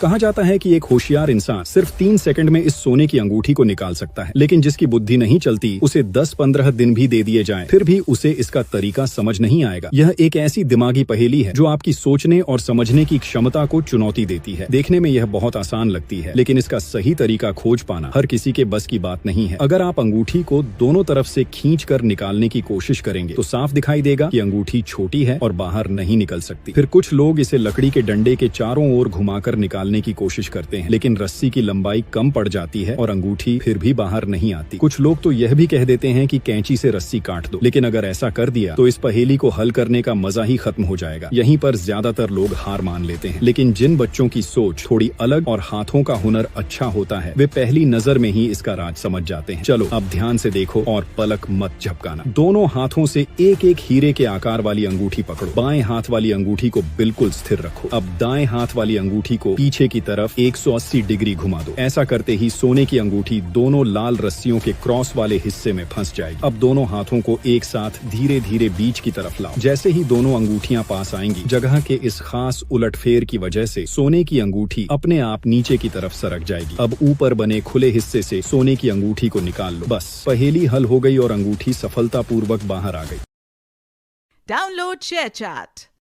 कहा जाता है कि एक होशियार इंसान सिर्फ 3 सेकंड में इस सोने की अंगूठी को निकाल सकता है, लेकिन जिसकी बुद्धि नहीं चलती उसे 10-15 दिन भी दे दिए जाएं, फिर भी उसे इसका तरीका समझ नहीं आएगा। यह एक ऐसी दिमागी पहेली है जो आपकी सोचने और समझने की क्षमता को चुनौती देती है। देखने में यह बहुत आसान लगती है, लेकिन इसका सही तरीका खोज पाना हर किसी के बस की बात नहीं है। अगर आप अंगूठी को दोनों तरफ से खींच कर निकालने की कोशिश करेंगे तो साफ दिखाई देगा कि अंगूठी छोटी है और बाहर नहीं निकल सकती। फिर कुछ लोग इसे लकड़ी के डंडे के चारों ओर घुमाकर निकालने की कोशिश करते हैं, लेकिन रस्सी की लंबाई कम पड़ जाती है और अंगूठी फिर भी बाहर नहीं आती। कुछ लोग तो यह भी कह देते हैं कि कैंची से रस्सी काट दो, लेकिन अगर ऐसा कर दिया तो इस पहेली को हल करने का मजा ही खत्म हो जाएगा। यहीं पर ज्यादातर लोग हार मान लेते हैं। लेकिन जिन बच्चों की सोच थोड़ी अलग और हाथों का हुनर अच्छा होता है, वे पहली नजर में ही इसका राज समझ जाते हैं। चलो अब ध्यान से देखो और पलक मत झपकाना। दोनों हाथों से एक एक हीरे के आकार वाली अंगूठी पकड़ो। बाएं हाथ वाली अंगूठी को बिल्कुल स्थिर रखो। अब दाएं हाथ वाली अंगूठी को पीछे की तरफ 180 डिग्री घुमा दो। ऐसा करते ही सोने की अंगूठी दोनों लाल रस्सियों के क्रॉस वाले हिस्से में फंस जाएगी। अब दोनों हाथों को एक साथ धीरे धीरे बीच की तरफ लाओ। जैसे ही दोनों अंगूठियां पास आएंगी, जगह के इस खास उलटफेर की वजह से सोने की अंगूठी अपने आप नीचे की तरफ सरक जाएगी। अब ऊपर बने खुले हिस्से से सोने की अंगूठी को निकाल लो। बस पहेली हल हो गई और अंगूठी सफलतापूर्वक बाहर आ गई। Download ShareChat.